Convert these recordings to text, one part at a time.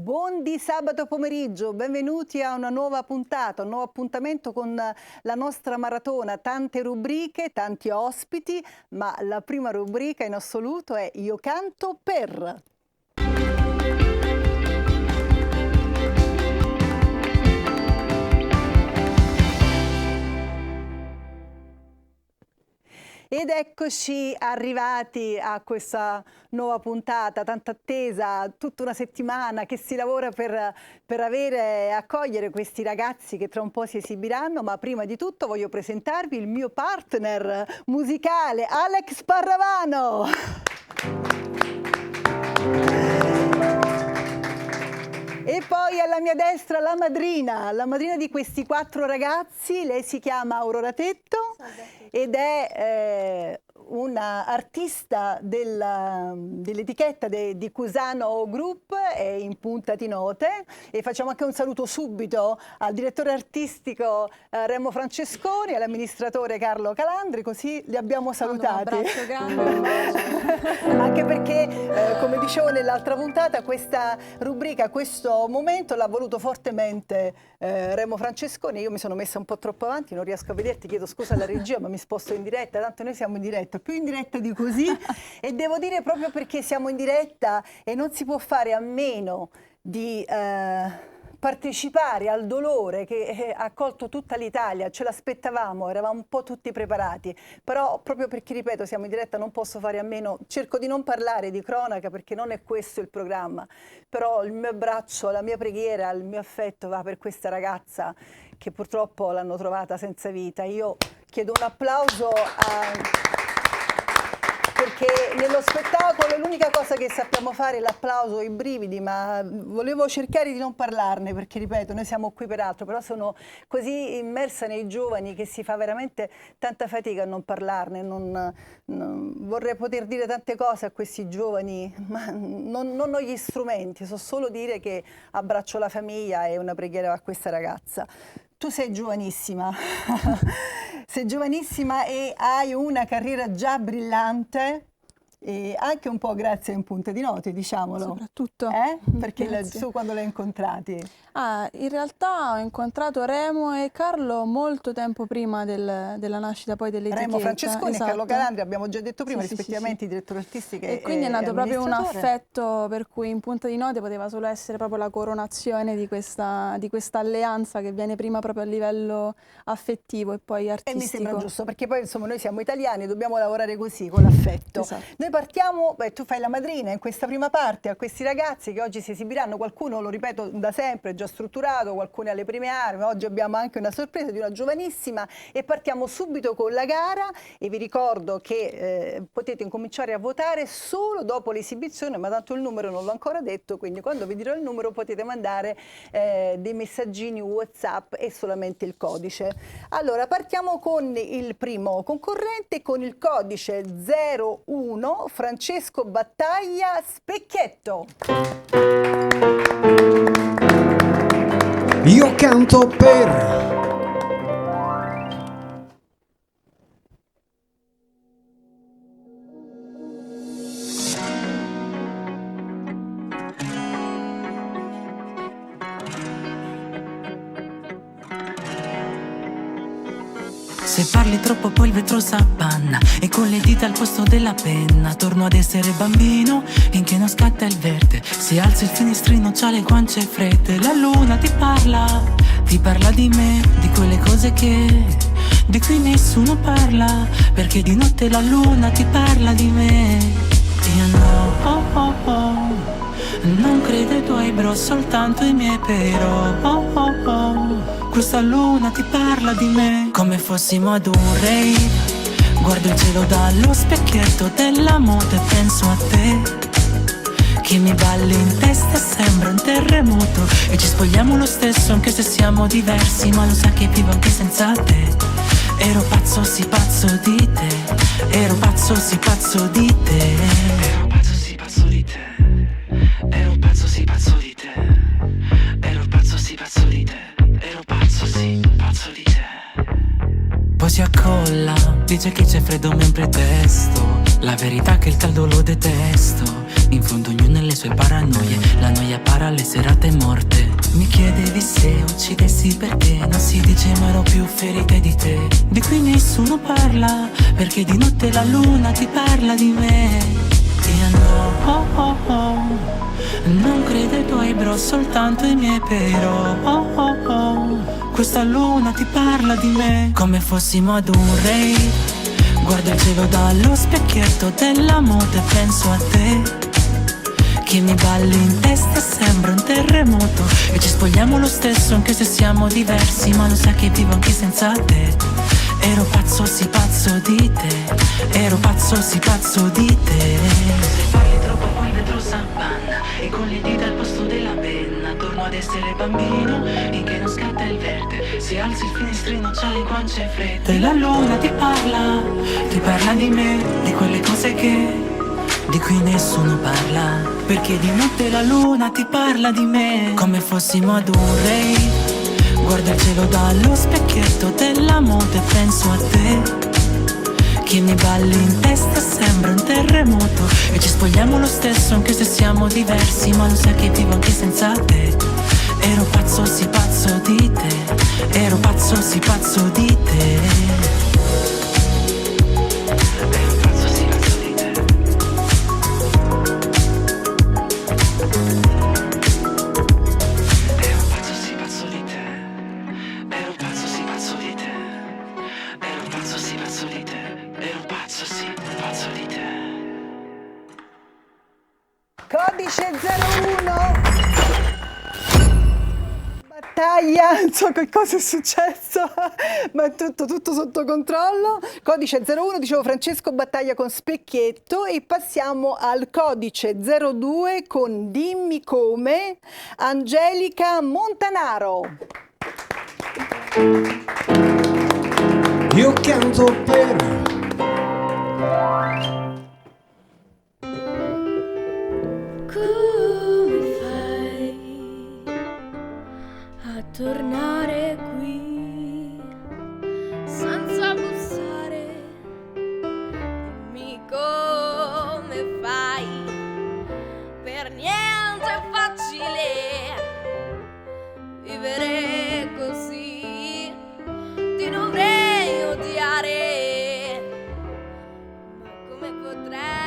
Buon di sabato pomeriggio, benvenuti a una nuova puntata, un nuovo appuntamento con la nostra maratona, tante rubriche, tanti ospiti, ma la prima rubrica in assoluto è Io canto per. Ed eccoci arrivati a questa nuova puntata, tanto attesa, tutta una settimana che si lavora per accogliere questi ragazzi che tra un po' si esibiranno, ma prima di tutto voglio presentarvi il mio partner musicale, Alex Parravano. E poi alla mia destra la madrina di questi 4 ragazzi, lei si chiama Aurora Tetto ed è una artista dell'etichetta di Cusano Group, è in punta di note, e facciamo anche un saluto subito al direttore artistico Remo Francesconi, all'amministratore Carlo Calandri, così li abbiamo salutati. Un abbraccio grande, un bacio. Anche perché, come dicevo nell'altra puntata, questa rubrica, questo momento l'ha voluto fortemente Remo Francesconi. Io mi sono messa un po' troppo avanti, non riesco a vederti, chiedo scusa alla regia, ma mi sposto in diretta, tanto noi siamo in diretta, più in diretta di così, e devo dire proprio perché siamo in diretta e non si può fare a meno di partecipare al dolore che ha colto tutta l'Italia. Ce l'aspettavamo, eravamo un po' tutti preparati, però proprio perché, ripeto, siamo in diretta non posso fare a meno, cerco di non parlare di cronaca perché non è questo il programma, però il mio abbraccio, la mia preghiera, il mio affetto va per questa ragazza che purtroppo l'hanno trovata senza vita. Io chiedo un applauso perché nello spettacolo l'unica cosa che sappiamo fare è l'applauso, i brividi, ma volevo cercare di non parlarne perché, ripeto, noi siamo qui per altro, però sono così immersa nei giovani che si fa veramente tanta fatica a non parlarne. Vorrei poter dire tante cose a questi giovani, ma non ho gli strumenti, so solo dire che abbraccio la famiglia e una preghiera a questa ragazza. Tu sei giovanissima, sei giovanissima e hai una carriera già brillante, e anche un po' grazie a In Punta di Note, diciamolo. Soprattutto. Perché tu quando l'hai incontrati? In realtà ho incontrato Remo e Carlo molto tempo prima della nascita poi dell'etichetta. Remo Francesconi esatto. e Carlo Calandri, abbiamo già detto prima, Sì, rispettivamente i direttori artistici e quindi è nato proprio un affetto per cui In Punta di Note poteva solo essere proprio la coronazione di questa alleanza che viene prima proprio a livello affettivo e poi artistico. E mi sembra giusto, perché poi insomma noi siamo italiani, dobbiamo lavorare così, con l'affetto. Esatto. Noi partiamo, tu fai la madrina in questa prima parte a questi ragazzi che oggi si esibiranno, qualcuno, lo ripeto da sempre, già strutturato, qualcuno alle prime armi, oggi abbiamo anche una sorpresa di una giovanissima e partiamo subito con la gara e vi ricordo che potete incominciare a votare solo dopo l'esibizione, ma tanto il numero non l'ho ancora detto, quindi quando vi dirò il numero potete mandare dei messaggini WhatsApp e solamente il codice. Allora partiamo con il primo concorrente con il codice 01 Francesco Battaglia Specchietto. Io canto per. Se parli troppo poi il vetro s'appanna e con le dita al posto della penna torno ad essere bambino finché non scatta il verde. Si alza il finestrino, c'ha le guance fredde. La luna ti parla di me, di quelle cose di cui nessuno parla, perché di notte la luna ti parla di me. Io non credo ai tuoi bro, soltanto i miei però. Questa luna ti parla di me come fossimo ad un rave. Guardo il cielo dallo specchietto della moto e penso a te che mi balli in testa, sembra un terremoto. E ci spogliamo lo stesso anche se siamo diversi, ma lo sai che vivo anche senza te. Ero pazzo, sì pazzo di te. Ero pazzo, sì pazzo di te. Ero pazzo, sì pazzo di te. Ero pazzo, sì pazzo di te. Ero pazzo, sì pazzo di te. Ero pazzo, sì pazzo di te. Poi si accolla, dice che c'è freddo mentre testo. La verità è che il caldo lo detesto. In fondo ognuno ha le sue paranoie, la noia para le serate morte. Mi chiedevi se uccidessi perché non si dice ma ero più ferite di te. Di cui nessuno parla, perché di notte la luna ti parla di me. Io no, non credo ai tuoi bro, soltanto ai miei però. Questa luna ti parla di me, come fossimo ad un rave. Guardo il cielo dallo specchietto della moto e penso a te, che mi balli in testa, sembra un terremoto. E ci spogliamo lo stesso anche se siamo diversi, ma lo sai che vivo anche senza te. Ero pazzo, sì pazzo di te. Ero pazzo, sì pazzo di te. Se parli troppo poi dentro Sampanna, e con le dita al posto della penna torno ad essere bambino in che non scatta il verde. Se alzi il finestrino c'hai le guance fredde. E la luna ti parla di me, di quelle cose di cui nessuno parla, perché di notte la luna ti parla di me, come fossimo ad un rave. Guardo il cielo dallo specchietto della moto e penso a te, che mi balli in testa, sembra un terremoto. E ci spogliamo lo stesso anche se siamo diversi, ma lo sai che vivo anche senza te. Ero pazzo, sì pazzo di te. Ero pazzo, sì pazzo di te. Codice 01. Battaglia, non so che cosa è successo, ma è tutto sotto controllo. Codice 01, dicevo Francesco Battaglia con Specchietto, e passiamo al codice 02 con Dimmi come, Angelica Montanaro. Io canto per tornare qui senza bussare. Dimmi come fai, per niente è facile vivere così. Ti dovrei odiare, ma come potrei?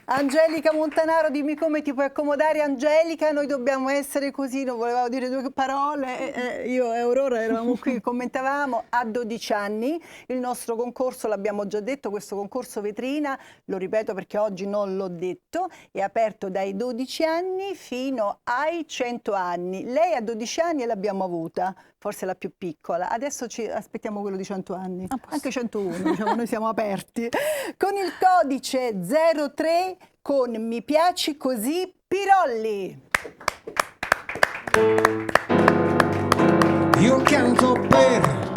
Angelica Montanaro, dimmi come ti puoi accomodare. Angelica, noi dobbiamo essere così, non volevamo dire due parole, io e Aurora eravamo qui, commentavamo, a 12 anni, il nostro concorso, l'abbiamo già detto, questo concorso vetrina, lo ripeto perché oggi non l'ho detto, è aperto dai 12 anni fino ai 100 anni. Lei a 12 anni l'abbiamo avuta, forse la più piccola, adesso ci aspettiamo quello di 100 anni, anche 101, diciamo, noi siamo aperti. Con il codice 03 con Mi piaci così Pirolli. Io canto per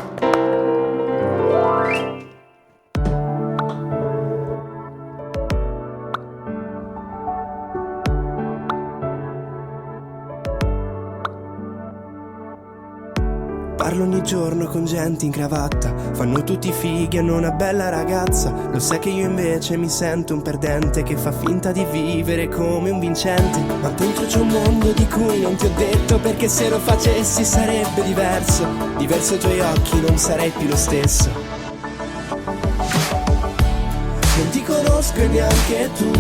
giorno con gente in cravatta, fanno tutti fighi, hanno una bella ragazza. Lo sai che io invece mi sento un perdente che fa finta di vivere come un vincente. Ma dentro c'è un mondo di cui non ti ho detto, perché se lo facessi sarebbe diverso. Diverso ai tuoi occhi, non sarei più lo stesso. Non ti conosco e neanche tu,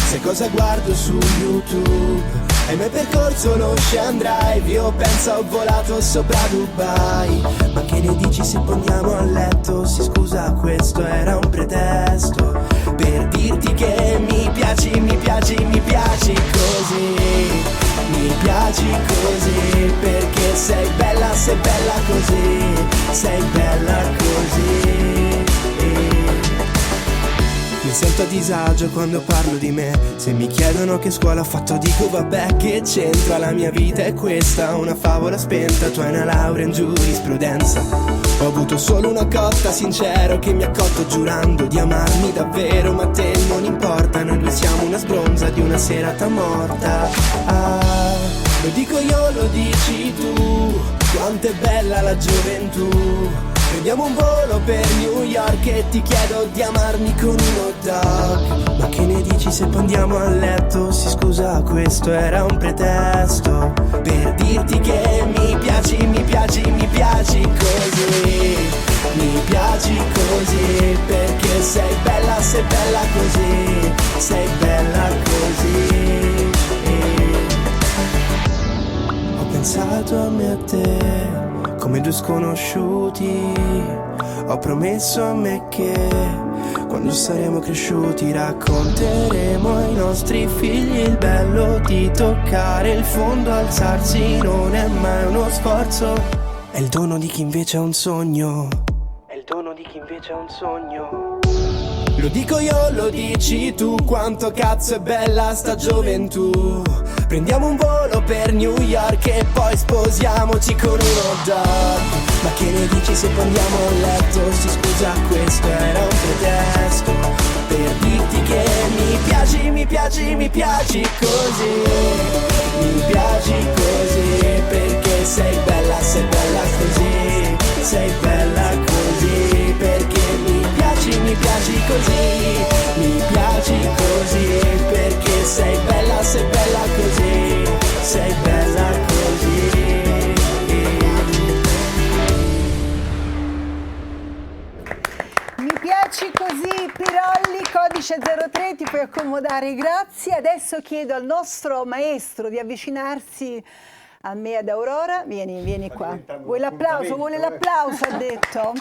sai cosa guardo su YouTube. Hai mai percorso l'Ocean Drive? Io penso ho volato sopra Dubai. Ma che ne dici se poi andiamo a letto? Sì scusa, questo era un pretesto per dirti che mi piaci, mi piaci, mi piaci così. Mi piaci così, perché sei bella così. Sei bella così. Mi sento a disagio quando parlo di me. Se mi chiedono che scuola ho fatto dico vabbè che c'entra. La mia vita è questa, una favola spenta. Tu hai una laurea in giurisprudenza. Ho avuto solo una cotta, sincero, che mi ha cotto giurando di amarmi davvero. Ma a te non importa, noi due siamo una sbronza di una serata morta. Ah, lo dico io, lo dici tu, quanto è bella la gioventù. Prendiamo un volo per New York e ti chiedo di amarmi con un hot dog. Ma che ne dici se poi andiamo a letto? Sì scusa, questo era un pretesto per dirti che mi piaci, mi piaci, mi piaci così. Mi piaci così, perché sei bella così. Sei bella così. Ho pensato a me e a te come due sconosciuti. Ho promesso a me che quando saremo cresciuti racconteremo ai nostri figli il bello di toccare il fondo. Alzarsi non è mai uno sforzo, è il dono di chi invece ha un sogno. È il dono di chi invece ha un sogno. Lo dico io, lo dici tu, quanto cazzo è bella sta gioventù. Prendiamo un volo per New York e poi sposiamoci con un hot dog. Ma che ne dici se poi andiamo a letto? Sì scusa, questo era un pretesto per dirti che mi piaci, mi piaci, mi piaci così. Mi piaci così, perché sei bella così. Sei bella così, perché mi piaci così. Mi piaci così, perché sei bella così. Sei bella così. Mi piaci così, Pirolli, codice 03, ti puoi accomodare, grazie. Adesso chiedo al nostro maestro di avvicinarsi a me, ad Aurora. Vieni qua. Vuoi l'applauso? Vuole l'applauso, ha detto.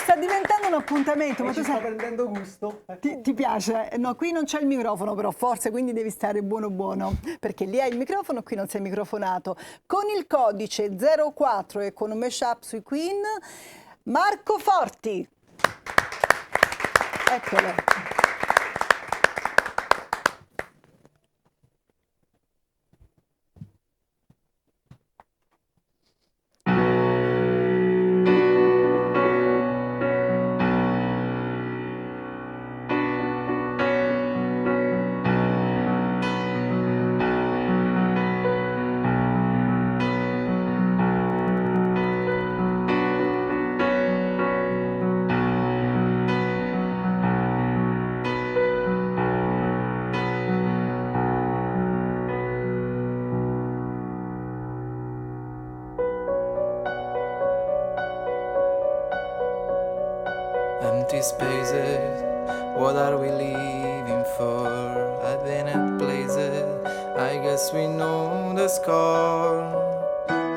Sta diventando un appuntamento. Ma tu sta prendendo gusto. Ti piace? No, qui non c'è il microfono però, forse, quindi devi stare buono, perché lì hai il microfono, qui non sei microfonato. Con il codice 04 e con un mashup sui Queen, Marco Forti. Eccolo. Empty spaces, what are we living for? I've been at places, I guess we know the score.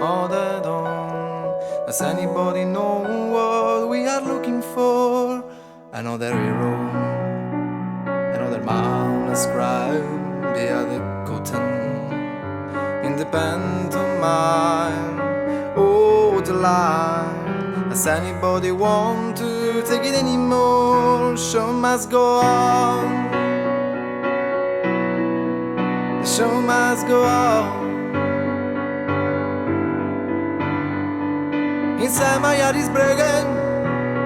All the dawn, does anybody know what we are looking for? Another hero, another man ascribed the other cotton in the pantomime. Oh, the line. Does anybody want to take it anymore? Show must go on. The show must go on. Inside my heart is breaking,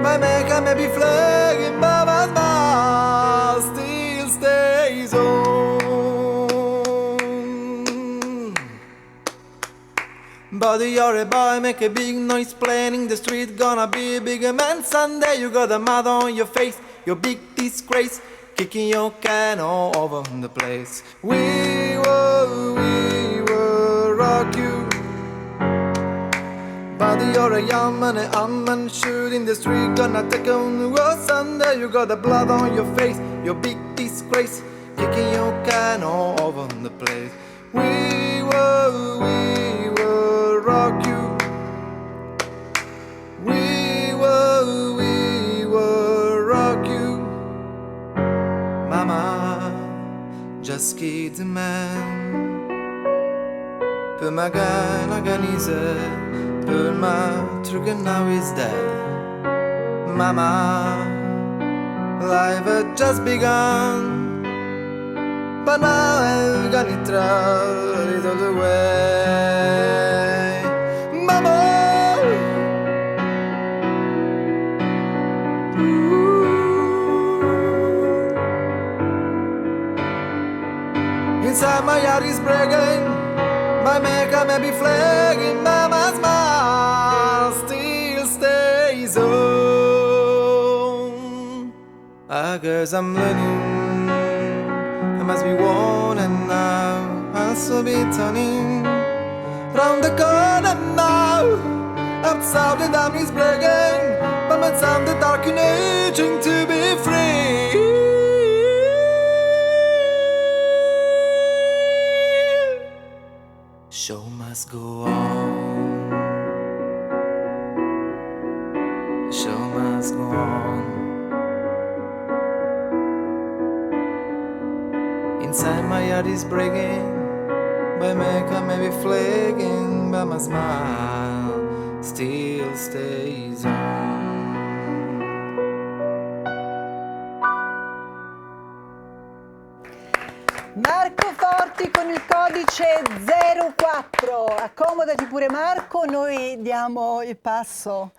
my makeup may be flagging, but my smile still stays on. But you're a boy, make a big noise playing in the street. Gonna be a bigger man someday. You got a mud on your face, your big disgrace, kicking your can all over the place. We will rock you. But you're a young man, and I'm and shoot in the street. Gonna take on the world someday. You got the blood on your face, your big disgrace, kicking your can all over the place. We will rock you. We will rock you. Mama, just kid the man. Put my gun, I got easy. Put my trigger, now is dead. Mama, life had just begun. But now I've got it thrown all the way. Mama, inside my heart is breaking. My makeup may be flagging, but my smile still stays on. I guess I'm learning, I must be warning now. I'll still be turning round the corner now. Outside the dam is breaking, but my time the dark in aging to be free. Show must go on. Show must go on. Inside my heart is breaking, my makeup may be flaking, but my smile still stays on. Marco Forti con il codice 04. Accomodati pure Marco, noi diamo il passo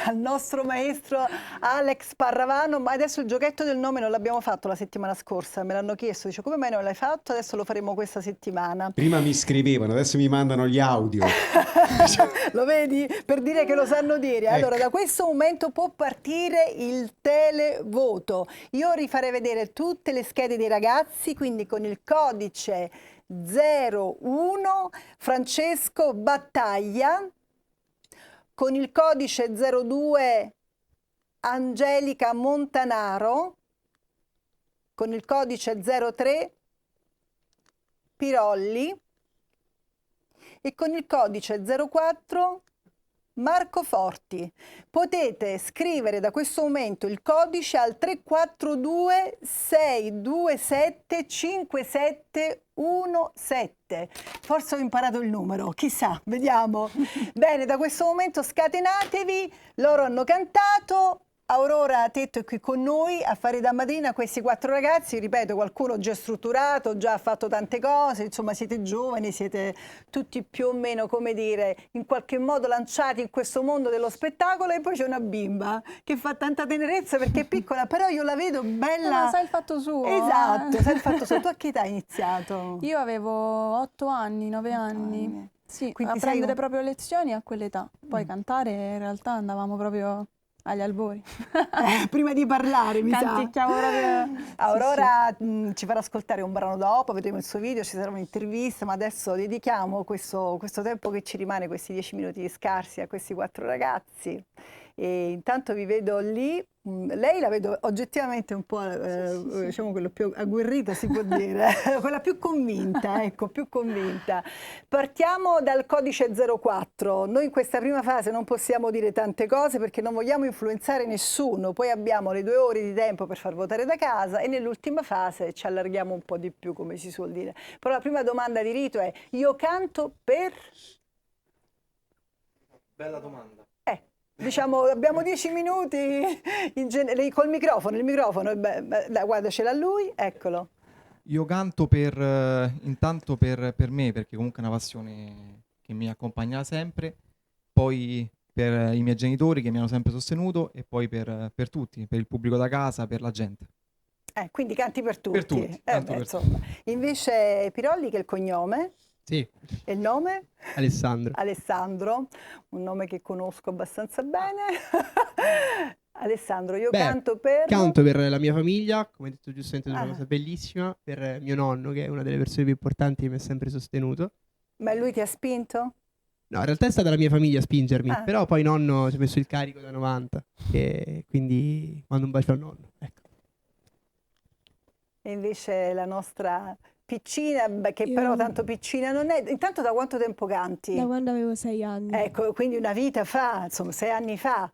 al nostro maestro Alex Parravano, ma adesso il giochetto del nome non l'abbiamo fatto la settimana scorsa, me l'hanno chiesto, dice come mai non l'hai fatto, adesso lo faremo questa settimana. Prima mi scrivevano, adesso mi mandano gli audio. Lo vedi? Per dire che lo sanno dire. Allora, da questo momento può partire il televoto. Io rifarei vedere tutte le schede dei ragazzi, quindi con il codice 01 Francesco Battaglia, con il codice 02 Angelica Montanaro, con il codice 03 Pirolli e con il codice 04 Marco Forti. Potete scrivere da questo momento il codice al 342 627 5717. Forse ho imparato il numero, chissà, vediamo. Bene, da questo momento scatenatevi, loro hanno cantato. Aurora Tetto è qui con noi a fare da madrina a questi 4 ragazzi, ripeto, qualcuno già strutturato, già ha fatto tante cose, insomma siete giovani, siete tutti più o meno, come dire, in qualche modo lanciati in questo mondo dello spettacolo, e poi c'è una bimba che fa tanta tenerezza perché è piccola, però io la vedo bella. Ma sa il fatto suo. Esatto, sa il fatto suo. Tu a che età hai iniziato? Io avevo 8 anni, 9 anni. Sì, Quindi a prendere proprio lezioni a quell'età. Poi cantare in realtà andavamo proprio agli albori. Prima di parlare, mi sa. Canticchiamo proprio. Aurora ci farà ascoltare un brano dopo, vedremo il suo video, ci sarà un'intervista, ma adesso dedichiamo questo tempo che ci rimane, questi 10 minuti scarsi, a questi 4 ragazzi. E intanto vi vedo lì, lei la vedo oggettivamente un po', diciamo, quello più agguerrito, si può dire, quella più convinta, ecco, più convinta. Partiamo dal codice 04. Noi in questa prima fase non possiamo dire tante cose perché non vogliamo influenzare nessuno, poi abbiamo le 2 ore di tempo per far votare da casa e nell'ultima fase ci allarghiamo un po' di più, come si suol dire. Però la prima domanda di rito è: io canto per... Bella domanda. Diciamo, abbiamo 10 minuti col microfono, il microfono, guarda, ce l'ha lui, eccolo. Io canto intanto per me, perché comunque è una passione che mi accompagna sempre, poi per i miei genitori che mi hanno sempre sostenuto e poi per tutti, per il pubblico da casa, per la gente. Quindi canti per tutti. Per tutti, canto per insomma. Invece Pirolli, che è il cognome? Sì, E il nome? Alessandro. Alessandro, un nome che conosco abbastanza bene. Alessandro, io Beh, canto per... Canto per la mia famiglia, come hai detto giustamente, è una Ah. cosa bellissima, per mio nonno, che è una delle persone più importanti che mi ha sempre sostenuto. Ma lui ti ha spinto? No, in realtà è stata la mia famiglia a spingermi, Ah. però poi nonno si è messo il carico da 90, e quindi mando un bacio al nonno. Ecco. E invece la nostra piccina, beh, che Io- però tanto piccina non è. Intanto da quanto tempo canti? Da quando avevo 6 anni. Ecco, quindi una vita fa, insomma, 6 anni fa.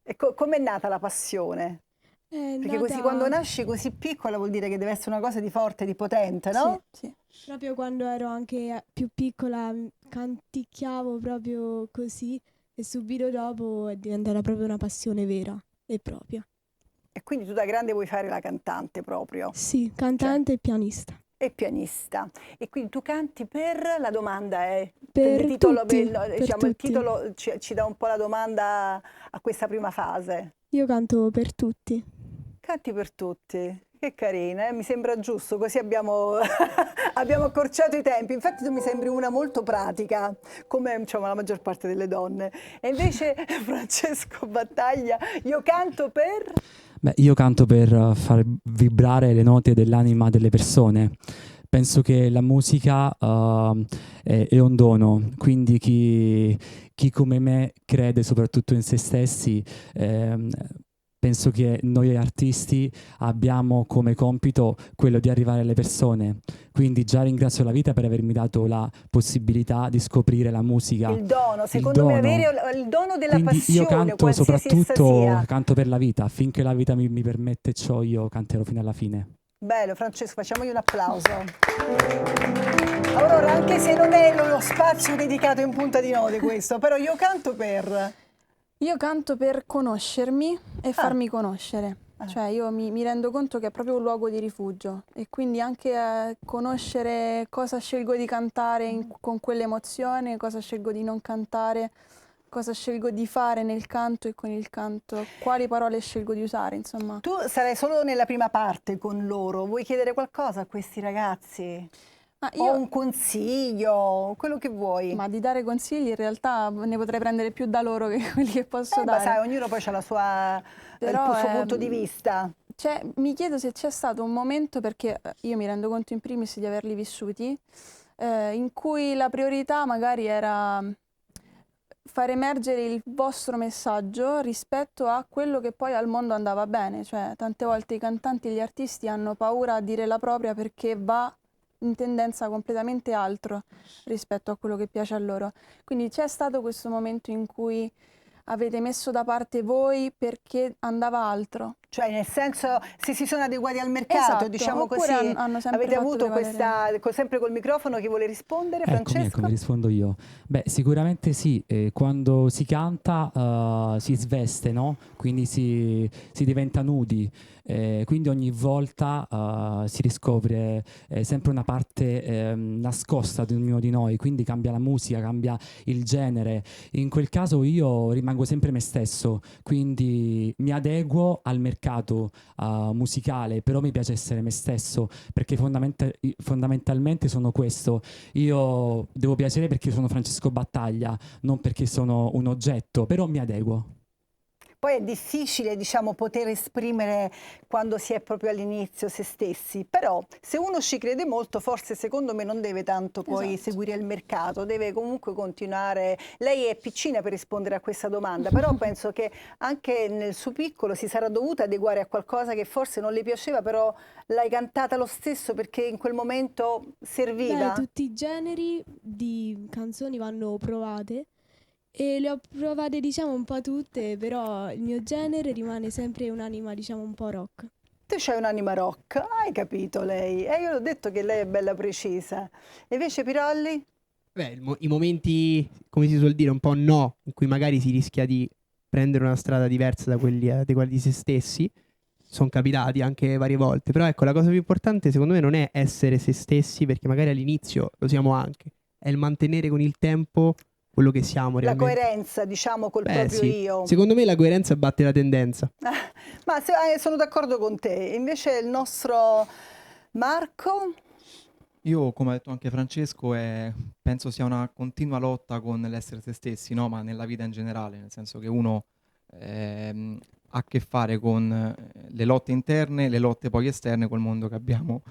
E com'è nata la passione? È Perché così nata quando nasci così piccola vuol dire che deve essere una cosa di forte, di potente, no? Sì, sì. proprio quando ero anche più piccola, canticchiavo proprio così e subito dopo è diventata proprio una passione vera e propria. E quindi tu da grande vuoi fare la cantante proprio. Sì, cantante e pianista. E pianista. E quindi tu canti per, la domanda è, Per il titolo, tutti, no, per diciamo, il tutti. titolo ci dà un po' la domanda a questa prima fase. Io canto per tutti. Canti per tutti, che carina, mi sembra giusto, così abbiamo, abbiamo accorciato i tempi. Infatti tu mi sembri una molto pratica, come diciamo, la maggior parte delle donne. E invece Francesco Battaglia, io canto per... Beh, io canto per far vibrare le note dell'anima delle persone. Penso che la musica è un dono, quindi chi come me crede soprattutto in se stessi, penso che noi artisti abbiamo come compito quello di arrivare alle persone. Quindi già ringrazio la vita per avermi dato la possibilità di scoprire la musica. Il dono, secondo me avere il dono della Quindi passione, io canto qualsiasi essa soprattutto, sia. canto per la vita, finché la vita mi permette ciò io canterò fino alla fine. Bello, Francesco, facciamogli un applauso. Aurora, anche se non è lo spazio dedicato in punta di note questo, però io canto per... Io canto per conoscermi e farmi conoscere. Cioè io mi rendo conto che è proprio un luogo di rifugio e quindi anche conoscere cosa scelgo di cantare con quell'emozione, cosa scelgo di non cantare, cosa scelgo di fare nel canto e con il canto, quali parole scelgo di usare, insomma. Tu sarai solo nella prima parte con loro, vuoi chiedere qualcosa a questi ragazzi? O un consiglio, quello che vuoi. Ma di dare consigli in realtà ne potrei prendere più da loro che quelli che posso Ma dare. sai, ognuno poi ha la sua, Però, il suo punto di vista. Mi chiedo se c'è stato un momento, perché io mi rendo conto in primis di averli vissuti, in cui la priorità magari era far emergere il vostro messaggio rispetto a quello che poi al mondo andava bene. Cioè, tante volte i cantanti e gli artisti hanno paura a dire la propria perché va in tendenza completamente altro rispetto a quello che piace a loro. Quindi c'è stato questo momento in cui avete messo da parte voi perché andava altro? Cioè, nel senso, se si sono adeguati al mercato, Esatto, diciamo oppure così, hanno sempre avete fatto avuto prevalere. questa, sempre col microfono, chi vuole rispondere, Francesco? Eccomi, rispondo io. Beh, sicuramente sì, quando si canta si sveste, no? Quindi si diventa nudi, quindi ogni volta si riscopre sempre una parte nascosta di ognuno di noi, quindi cambia la musica, cambia il genere. In quel caso io rimango sempre me stesso, quindi mi adeguo al mercato musicale, però mi piace essere me stesso, perché fondamentalmente sono questo. Io devo piacere perché sono Francesco Battaglia, non perché sono un oggetto, però mi adeguo. Poi è difficile, diciamo, poter esprimere quando si è proprio all'inizio se stessi, però se uno ci crede molto, forse secondo me non deve tanto poi seguire il mercato, deve comunque continuare. Lei è piccina per rispondere a questa domanda, però penso che anche nel suo piccolo si sarà dovuta adeguare a qualcosa che forse non le piaceva, però l'hai cantata lo stesso perché in quel momento serviva. Beh, tutti i generi di canzoni vanno provate. E le ho provate diciamo un po' tutte, però il mio genere rimane sempre un'anima diciamo un po' rock. Tu c'hai un'anima rock, hai capito lei? Io l'ho detto che lei è bella precisa. E invece Pirolli? Beh, i momenti, come si suol dire, un po' no, in cui magari si rischia di prendere una strada diversa da quelli di se stessi, sono capitati anche varie volte. Però ecco, la cosa più importante secondo me non è essere se stessi, perché magari all'inizio lo siamo anche, è il mantenere con il tempo quello che siamo realmente. La coerenza, diciamo, col proprio sì. io. Secondo me la coerenza batte la tendenza. Ma sono d'accordo con te. Invece il nostro Marco? Io, come ha detto anche Francesco, penso sia una continua lotta con l'essere se stessi, no? Ma nella vita in generale, nel senso che uno ha a che fare con le lotte interne, le lotte poi esterne col mondo che abbiamo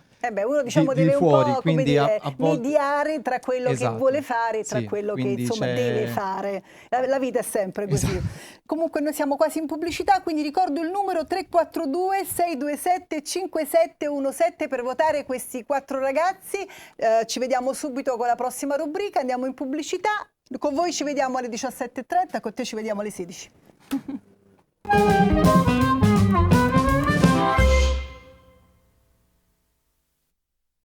Uno diciamo di deve fuori, un po' come quindi dire, a volte... mediare tra quello che Esatto, vuole fare e tra sì, quello che quindi insomma c'è- deve fare. La vita è sempre così. Esatto. Comunque noi siamo quasi in pubblicità, quindi ricordo il numero 342 627 5717 per votare questi 4 ragazzi. Ci vediamo subito con la prossima rubrica, andiamo in pubblicità. Con voi ci vediamo alle 17:30, con te ci vediamo alle 16.